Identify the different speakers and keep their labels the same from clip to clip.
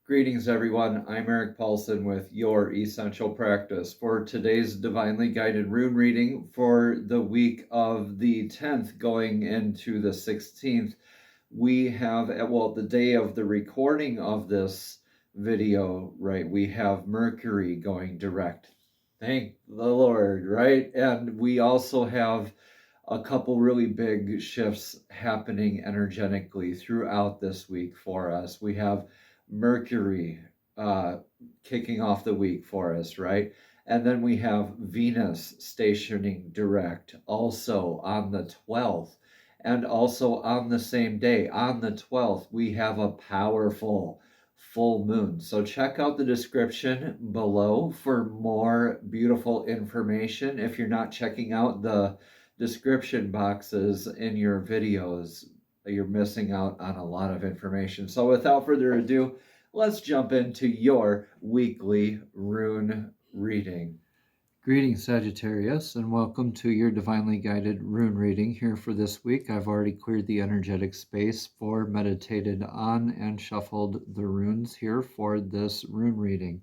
Speaker 1: Greetings, everyone. I'm Eric Paulson with Your Essential Practice. For today's divinely guided rune reading for the week of the 10th going into the 16th, we have, the day of the recording of this video, right, we have Mercury going direct. Thank the Lord, right? And we also have a couple really big shifts happening energetically throughout this week for us. We have Mercury kicking off the week for us, right? And then we have Venus stationing direct also on the 12th. And also on the same day, on the 12th, we have a powerful full moon. So check out the description below for more beautiful information. If you're not checking out the description boxes in your videos, you're missing out on a lot of information. So without further ado, let's jump into your weekly rune reading. Greetings, Sagittarius, and welcome to your divinely guided rune reading here for this week. I've already cleared the energetic space for meditated on and shuffled the runes here for this rune reading.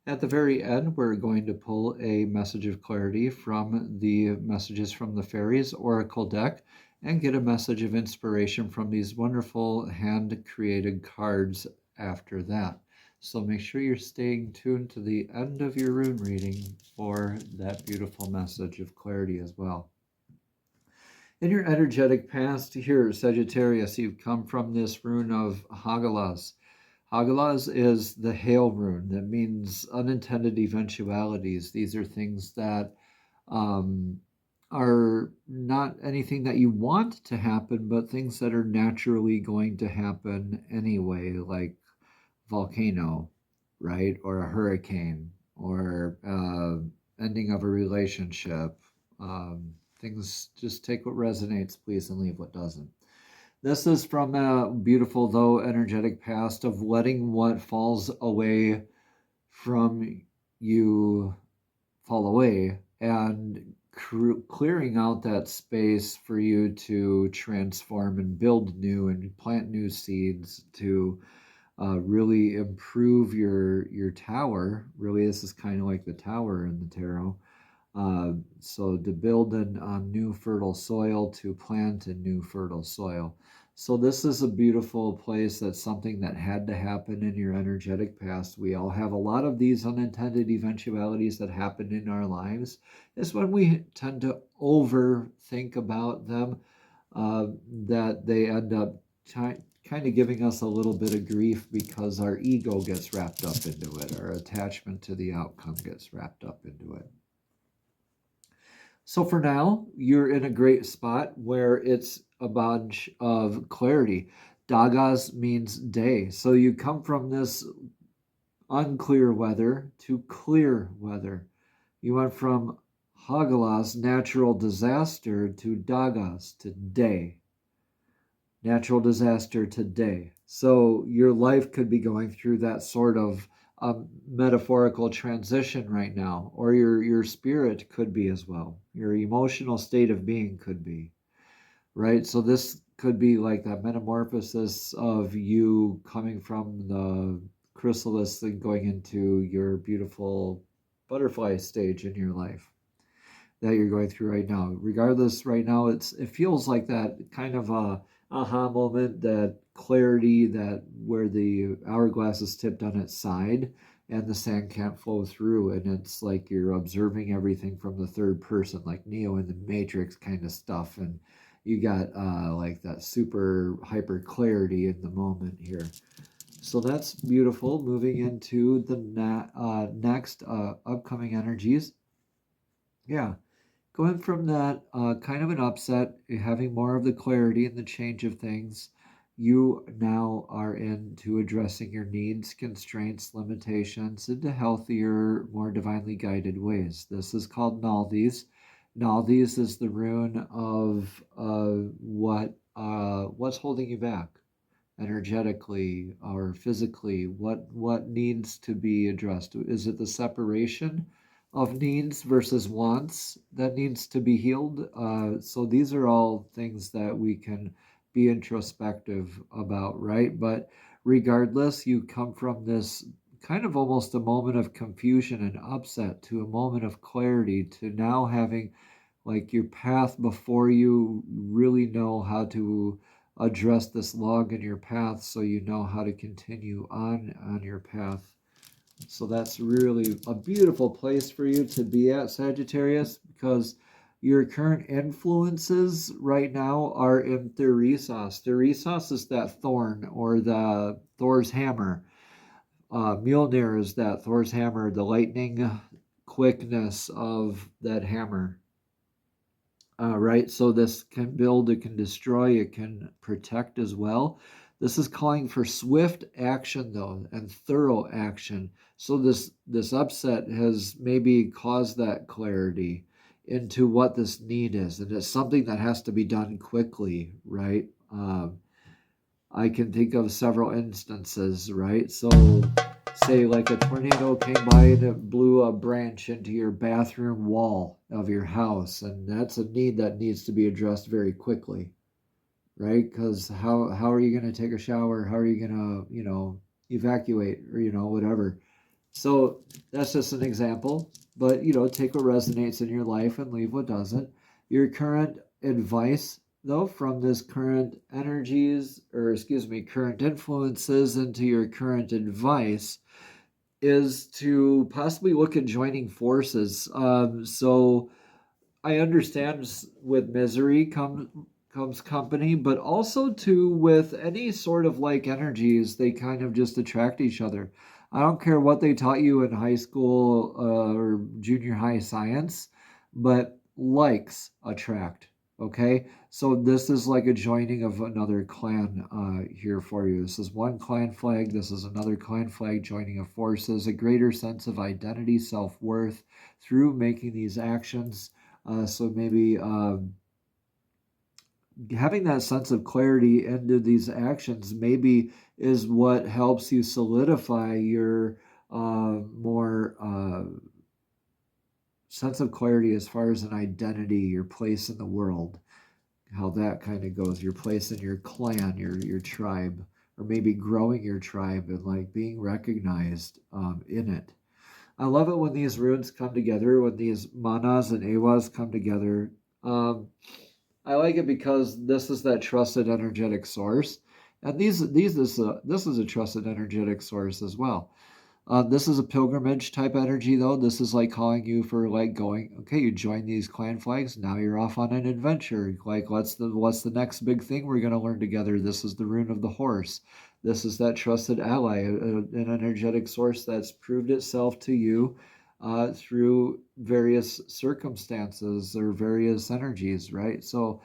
Speaker 1: At the very end, we're going to pull a message of clarity from the Messages from the Fairies Oracle deck and get a message of inspiration from these wonderful hand-created cards after that. So make sure you're staying tuned to the end of your rune reading for that beautiful message of clarity as well. In your energetic past here, Sagittarius, you've come from this rune of Hagalaz. Hagalaz is the hail rune. That means unintended eventualities. These are things that are not anything that you want to happen, but things that are naturally going to happen anyway, like volcano, right? Or a hurricane, or ending of a relationship. Things, just take what resonates, please, and leave what doesn't. This is from a beautiful, though energetic past of letting what falls away from you fall away and clearing out that space for you to transform and build new and plant new seeds to really improve your tower. Really, this is kind of like the tower in the tarot. So to build on new fertile soil, to plant in new fertile soil. So this is a beautiful place. That's something that had to happen in your energetic past. We all have a lot of these unintended eventualities that happen in our lives. It's when we tend to overthink about them that they end up kind of giving us a little bit of grief because our ego gets wrapped up into it. Our attachment to the outcome gets wrapped up into it. So for now, you're in a great spot where it's a bunch of clarity. Dagas means day. So you come from this unclear weather to clear weather. You went from Hagalaz, natural disaster, to Dagas, to day. Natural disaster to day. So your life could be going through that sort of metaphorical transition right now, or your spirit could be as well. Your emotional state of being could be, right? So this could be like that metamorphosis of you coming from the chrysalis and going into your beautiful butterfly stage in your life that you're going through right now. Regardless, right now it feels like that kind of a aha moment, that clarity, that where the hourglass is tipped on its side and the sand can't flow through, and it's like you're observing everything from the third person, like Neo in the Matrix kind of stuff, and you got like that super hyper clarity in the moment here. So that's beautiful. Moving into the next upcoming energies. Yeah. Going from that kind of an upset, having more of the clarity and the change of things, you now are into addressing your needs, constraints, limitations into healthier, more divinely guided ways. This is called Naldis. Naldis is the rune of what's holding you back energetically or physically. What needs to be addressed? Is it the separation of needs versus wants that needs to be healed? So these are all things that we can be introspective about, right? But regardless, you come from this kind of almost a moment of confusion and upset to a moment of clarity to now having like your path before you, really know how to address this log in your path so you know how to continue on your path. So that's really a beautiful place for you to be at, Sagittarius, because your current influences right now are in Theresos. Theresos is that thorn or the Thor's hammer. Mjolnir is that Thor's hammer, the lightning quickness of that hammer. Right? So this can build, it can destroy, it can protect as well. This is calling for swift action, though, and thorough action. So this upset has maybe caused that clarity into what this need is, and it's something that has to be done quickly, right? I can think of several instances, right? So say like a tornado came by and it blew a branch into your bathroom wall of your house, and that's a need that needs to be addressed very quickly, right? Because how are you going to take a shower? How are you going to, evacuate or, whatever? So that's just an example, but, take what resonates in your life and leave what doesn't. Your current advice, though, from this current energies, or excuse me, current influences into your current advice is to possibly look at joining forces. So I understand with misery comes company, but also too with any sort of like energies, they kind of just attract each other. I don't care what they taught you in high school or junior high science, but likes attract. Okay, so this is like a joining of another clan here for you. This is one clan flag. This is another clan flag joining of forces. A greater sense of identity, self-worth through making these actions. So maybe having that sense of clarity into these actions maybe is what helps you solidify your more sense of clarity as far as an identity, your place in the world, how that kind of goes, your place in your clan, your tribe, or maybe growing your tribe and like being recognized in it. I love it when these runes come together, when these manas and awas come together. I like it because this is that trusted energetic source, and this is a trusted energetic source as well. This is a pilgrimage type energy, though. This is like calling you for like going, okay, you join these clan flags, now you're off on an adventure. Like, what's the next big thing we're going to learn together? This is the rune of the horse. This is that trusted ally, an energetic source that's proved itself to you through various circumstances or various energies, right? So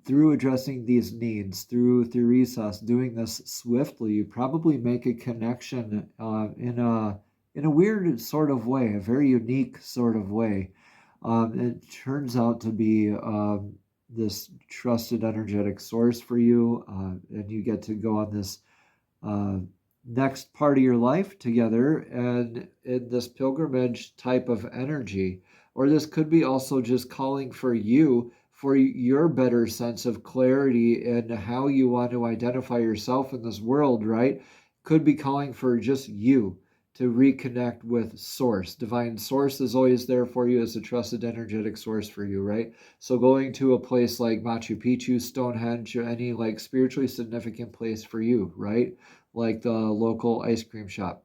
Speaker 1: through addressing these needs, through Theresos, doing this swiftly, you probably make a connection in a weird sort of way, a very unique sort of way. It turns out to be this trusted energetic source for you, and you get to go on this next part of your life together and in this pilgrimage type of energy. Or this could be also just calling for you for your better sense of clarity and how you want to identify yourself in this world, right? Could be calling for just you to reconnect with source. Divine source is always there for you as a trusted energetic source for you, right? So going to a place like Machu Picchu, Stonehenge, or any like spiritually significant place for you, right? Like the local ice cream shop.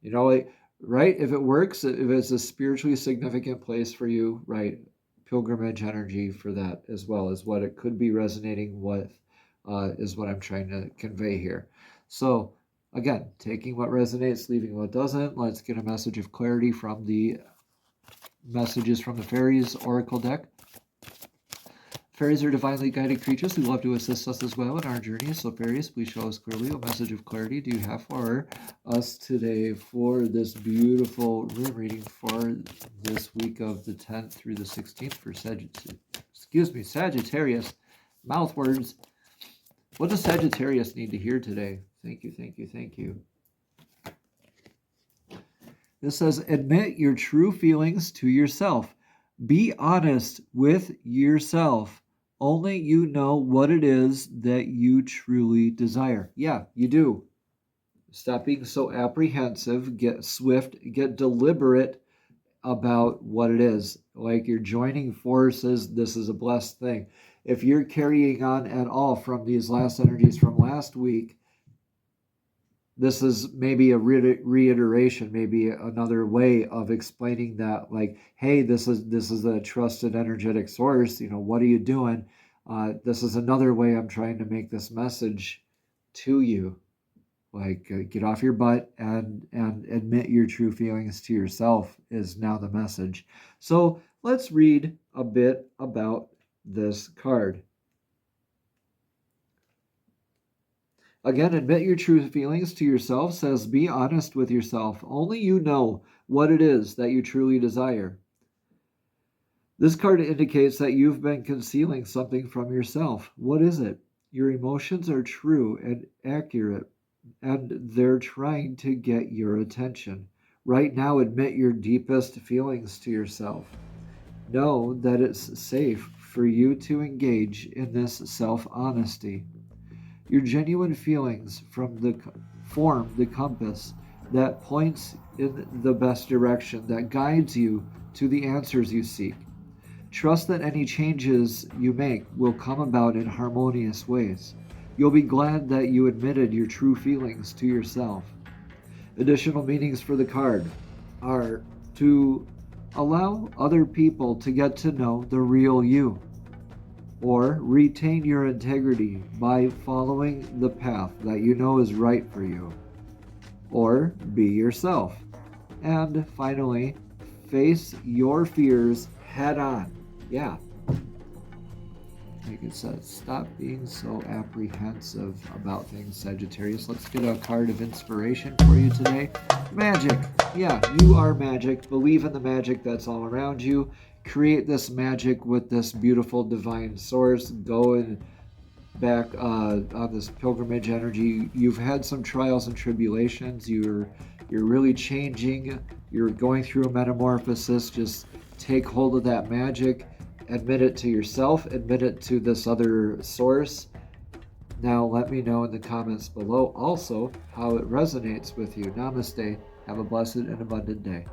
Speaker 1: Like, right? If it works, if it's a spiritually significant place for you, right? Pilgrimage energy for that as well is what it could be resonating with, is what I'm trying to convey here. So, again, taking what resonates, leaving what doesn't. Let's get a message of clarity from the messages from the Fairies Oracle deck. Fairies are divinely guided creatures who love to assist us as well in our journey. So fairies, please show us clearly what message of clarity do you have for us today for this beautiful rune reading for this week of the 10th through the 16th for Sagittarius. Mouth words. What does Sagittarius need to hear today? Thank you, thank you, thank you. This says, admit your true feelings to yourself. Be honest with yourself. Only you know what it is that you truly desire. Yeah, you do. Stop being so apprehensive, get swift, get deliberate about what it is. Like you're joining forces, this is a blessed thing. If you're carrying on at all from these last energies from last week, this is maybe a reiteration, maybe another way of explaining that, like, hey, this is a trusted energetic source. What are you doing? This is another way I'm trying to make this message to you. Like, get off your butt and admit your true feelings to yourself is now the message. So let's read a bit about this card. Again, admit your true feelings to yourself says be honest with yourself. Only you know what it is that you truly desire. This card indicates that you've been concealing something from yourself. What is it? Your emotions are true and accurate, and they're trying to get your attention. Right now, admit your deepest feelings to yourself. Know that it's safe for you to engage in this self-honesty. Your genuine feelings form the compass that points in the best direction, that guides you to the answers you seek. Trust that any changes you make will come about in harmonious ways. You'll be glad that you admitted your true feelings to yourself. Additional meanings for the card are to allow other people to get to know the real you, or retain your integrity by following the path that you know is right for you, or be yourself. And finally, face your fears head on. Yeah. Like it says, stop being so apprehensive about things, Sagittarius. Let's get a card of inspiration for you today. Magic. Yeah, you are magic. Believe in the magic that's all around you. Create this magic with this beautiful divine source. Go and back on this pilgrimage energy. You've had some trials and tribulations. You're really changing. You're going through a metamorphosis. Just take hold of that magic. Admit it to yourself. Admit it to this other source. Now let me know in the comments below also how it resonates with you. Namaste. Have a blessed and abundant day.